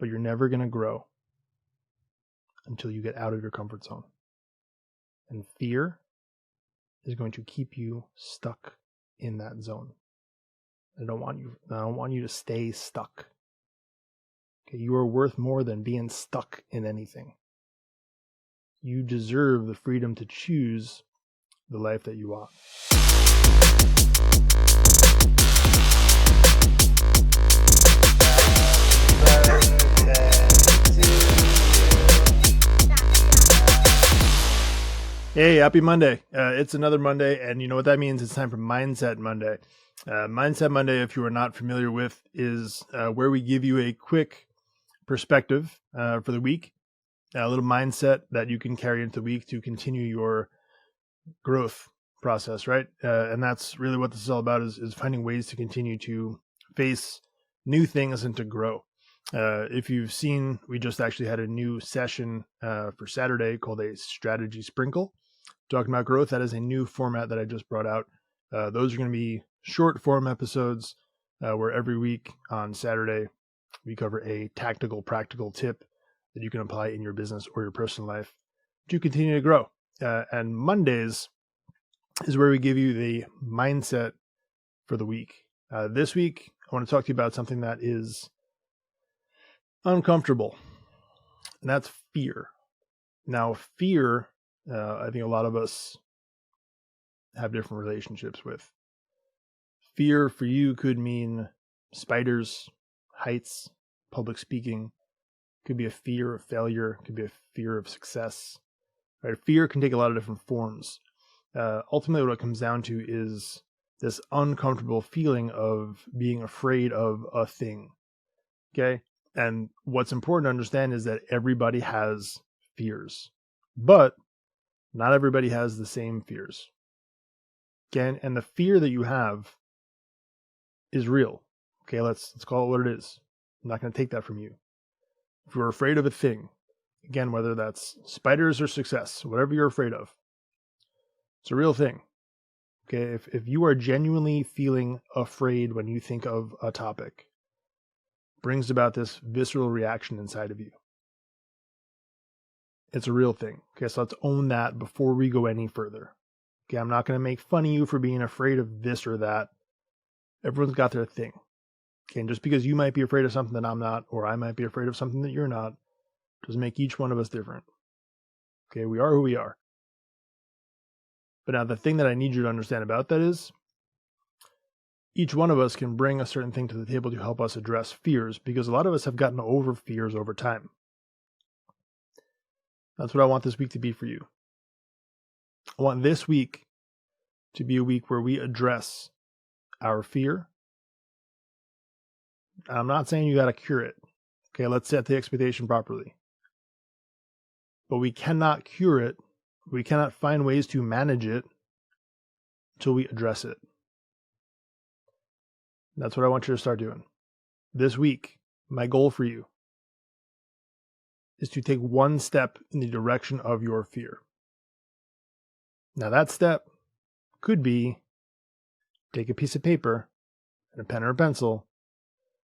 but you're never going to grow until you get out of your comfort zone. And fear is going to keep you stuck in that zone. I don't want you to stay stuck. Okay, you are worth more than being stuck in anything. You deserve the freedom to choose the life that you want. Hey, happy Monday. It's another Monday, and you know what that means? It's time for Mindset Monday. Mindset Monday, if you are not familiar with, is where we give you a quick perspective for the week, a little mindset that you can carry into the week to continue your growth process, right? And that's really what this is all about, is finding ways to continue to face new things and to grow. If you've seen, we just actually had a new session for Saturday called a strategy sprinkle, talking about growth. That is a new format that I just brought out. Those are going to be short form episodes where every week on Saturday we cover a tactical, practical tip that you can apply in your business or your personal life to continue to grow. And Mondays is where we give you the mindset for the week. This week, I want to talk to you about something that is uncomfortable, and that's fear. Now, fear, I think a lot of us have different relationships with. Fear for you could mean spiders, heights, public speaking. Could be a fear of failure. Could be a fear of success. Right? Fear can take a lot of different forms. Ultimately, what it comes down to is this uncomfortable feeling of being afraid of a thing. Okay? And what's important to understand is that everybody has fears, but not everybody has the same fears. Okay? And the fear that you have is real. Okay, let's call it what it is. I'm not going to take that from you. If you're afraid of a thing, again, whether that's spiders or success, whatever you're afraid of, it's a real thing. Okay, if you are genuinely feeling afraid when you think of a topic, it brings about this visceral reaction inside of you. It's a real thing. Okay, so let's own that before we go any further. Okay, I'm not going to make fun of you for being afraid of this or that. Everyone's got their thing. Okay, and just because you might be afraid of something that I'm not, or I might be afraid of something that you're not, doesn't make each one of us different. Okay, we are who we are. But now the thing that I need you to understand about that is each one of us can bring a certain thing to the table to help us address fears, because a lot of us have gotten over fears over time. That's what I want this week to be for you. I want this week to be a week where we address our fear. I'm not saying you got to cure it. Okay, let's set the expectation properly. But we cannot cure it. We cannot find ways to manage it until we address it. That's what I want you to start doing. This week, my goal for you is to take one step in the direction of your fear. Now, that step could be take a piece of paper and a pen or a pencil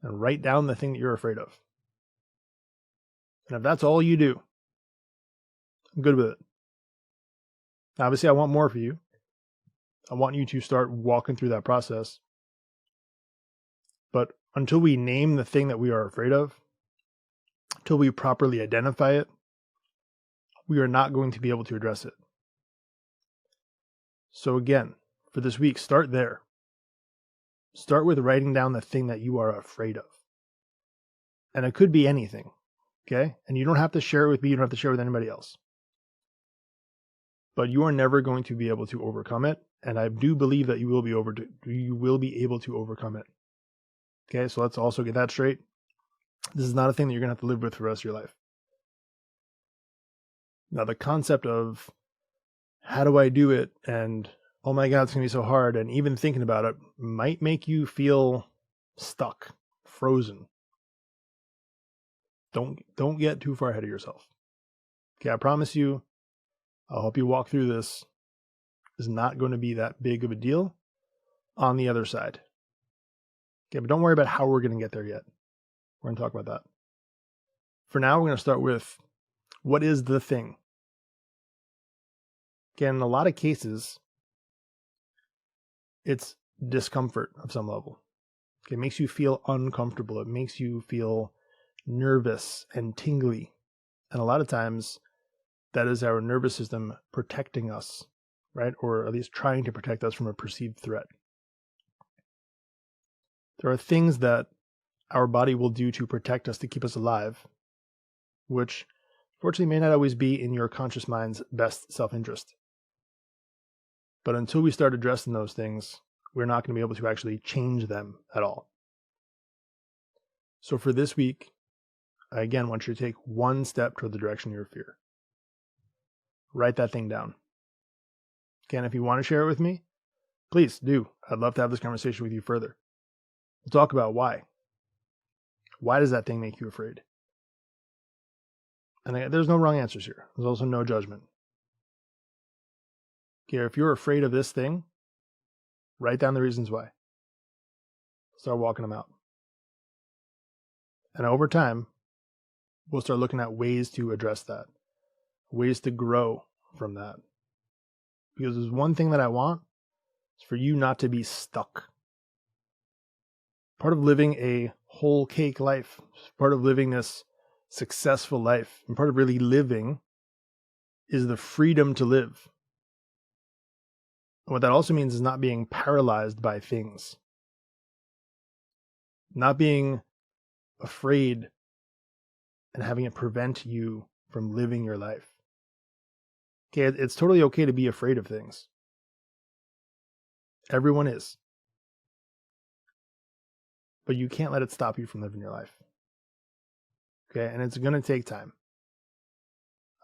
and write down the thing that you're afraid of. And if that's all you do, I'm good with it. Obviously, I want more for you. I want you to start walking through that process. But until we name the thing that we are afraid of, until we properly identify it, we are not going to be able to address it. So again, for this week, start there. Start with writing down the thing that you are afraid of. And it could be anything, okay? And you don't have to share it with me. You don't have to share it with anybody else. But you are never going to be able to overcome it. And I do believe that you will be able to overcome it. Okay, so let's also get that straight. This is not a thing that you're going to have to live with for the rest of your life. Now, the concept of how do I do it, and oh my God, it's going to be so hard, and even thinking about it might make you feel stuck, frozen. Don't get too far ahead of yourself. Okay, I promise you, I'll help you walk through this. It's not going to be that big of a deal on the other side. Okay, but don't worry about how we're going to get there yet. We're going to talk about that. For now, we're going to start with what is the thing? Again, in a lot of cases, it's discomfort of some level. It makes you feel uncomfortable. It makes you feel nervous and tingly. And a lot of times, that is our nervous system protecting us, right? Or at least trying to protect us from a perceived threat. There are things that our body will do to protect us, to keep us alive, which fortunately may not always be in your conscious mind's best self-interest. But until we start addressing those things, we're not going to be able to actually change them at all. So for this week, I again want you to take one step toward the direction of your fear. Write that thing down. Again, if you want to share it with me, please do. I'd love to have this conversation with you further. We'll talk about why. Why does that thing make you afraid? And there's no wrong answers here. There's also no judgment. Okay, if you're afraid of this thing, write down the reasons why. Start walking them out. And over time, we'll start looking at ways to address that, ways to grow from that. Because there's one thing that I want, is for you not to be stuck. Part of living a whole cake life, part of living this successful life, and part of really living is the freedom to live. And what that also means is not being paralyzed by things. Not being afraid and having it prevent you from living your life. Okay, it's totally okay to be afraid of things. Everyone is. But you can't let it stop you from living your life. Okay, and it's going to take time.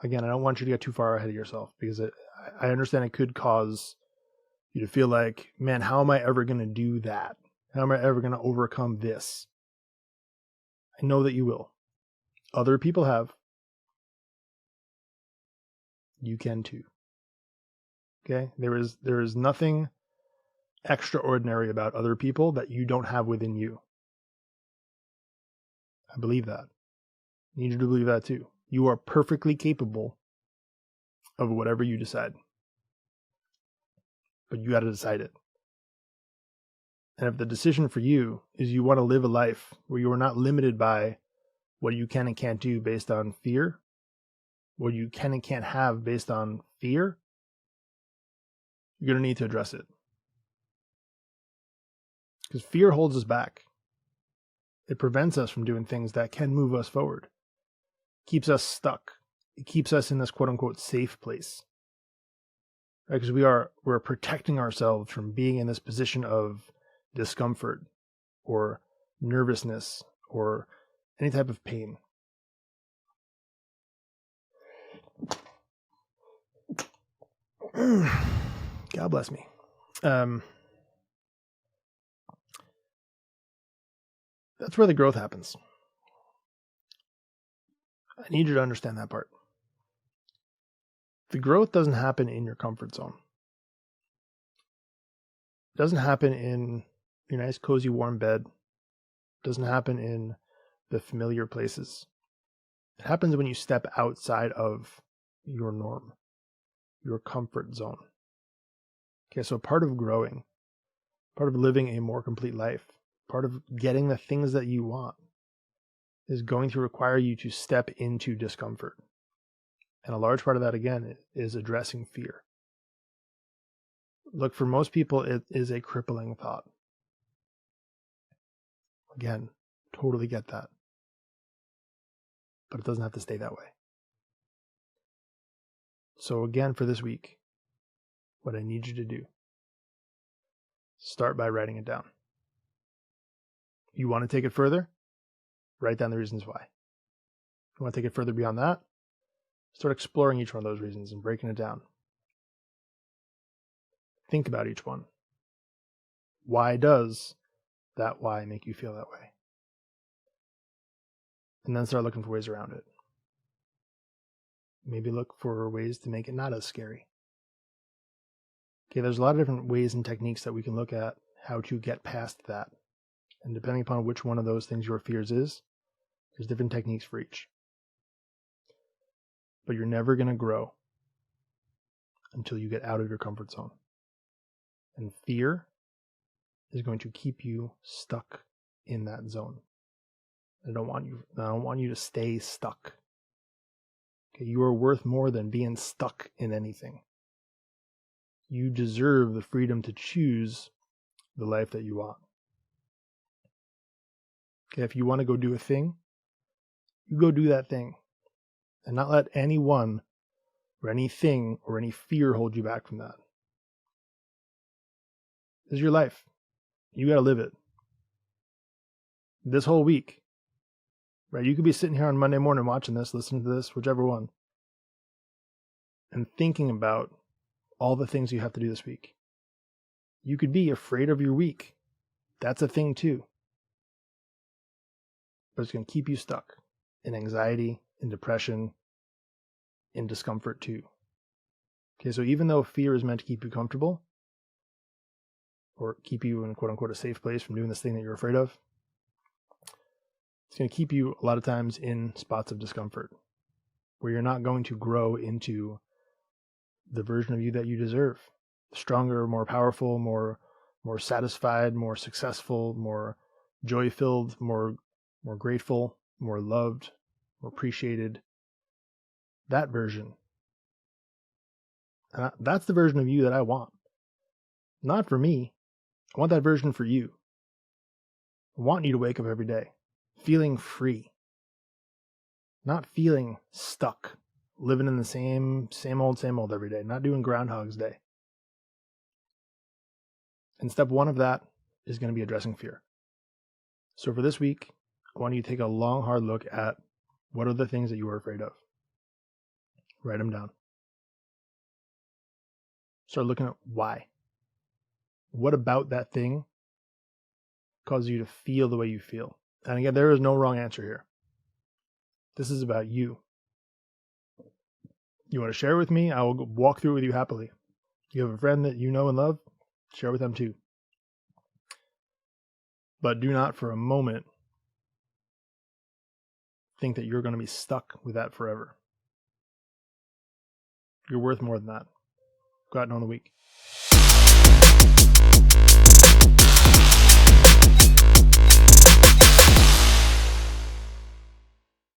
Again, I don't want you to get too far ahead of yourself, because I understand it could cause you to feel like, man, how am I ever going to do that? How am I ever going to overcome this? I know that you will. Other people have. You can too. Okay? There is nothing extraordinary about other people that you don't have within you. I believe that. I need you to believe that too. You are perfectly capable of whatever you decide. But you got to decide it. And if the decision for you is you want to live a life where you are not limited by what you can and can't do based on fear, what you can and can't have based on fear, you're going to need to address it. Because fear holds us back. It prevents us from doing things that can move us forward. It keeps us stuck. It keeps us in this quote-unquote safe place. Right? Because we're protecting ourselves from being in this position of discomfort or nervousness or any type of pain. God bless me. That's where the growth happens. I need you to understand that part. The growth doesn't happen in your comfort zone. It doesn't happen in your nice, cozy, warm bed. It doesn't happen in the familiar places. It happens when you step outside of your norm, your comfort zone. Okay, so part of growing, part of living a more complete life, part of getting the things that you want is going to require you to step into discomfort. And a large part of that, again, is addressing fear. Look, for most people, it is a crippling thought. Again, totally get that. But it doesn't have to stay that way. So again, for this week, what I need you to do, start by writing it down. You want to take it further? Write down the reasons why. You want to take it further beyond that? Start exploring each one of those reasons and breaking it down. Think about each one. Why does that why make you feel that way? And then start looking for ways around it. Maybe look for ways to make it not as scary. Okay, there's a lot of different ways and techniques that we can look at how to get past that. And depending upon which one of those things your fears is, there's different techniques for each. but you're never going to grow until you get out of your comfort zone. And fear is going to keep you stuck in that zone. I don't want you to stay stuck. Okay, you are worth more than being stuck in anything. You deserve the freedom to choose the life that you want. Okay, if you want to go do a thing, you go do that thing. And not let anyone or anything or any fear hold you back from that. This is your life. You got to live it. This whole week, right? You could be sitting here on Monday morning watching this, listening to this, whichever one, and thinking about all the things you have to do this week. You could be afraid of your week. That's a thing too. But it's going to keep you stuck in anxiety, in depression, in discomfort too. Okay, so even though fear is meant to keep you comfortable, or keep you in quote unquote a safe place from doing this thing that you're afraid of, it's going to keep you a lot of times in spots of discomfort where you're not going to grow into the version of you that you deserve. Stronger, more powerful, more satisfied, more successful, more joy-filled, more grateful, more loved, more appreciated. That version. And that's the version of you that I want. Not for me. I want that version for you. I want you to wake up every day feeling free. Not feeling stuck, living in the same old every day, not doing Groundhog's Day. And step one of that is going to be addressing fear. So for this week, I want you to take a long, hard look at what are the things that you are afraid of. Write them down. Start looking at why. What about that thing causes you to feel the way you feel? And again, there is no wrong answer here. This is about you. You want to share with me? I will walk through it with you happily. You have a friend that you know and love? Share with them too. But do not for a moment think that you're going to be stuck with that forever. You're worth more than that. Go out and own the week.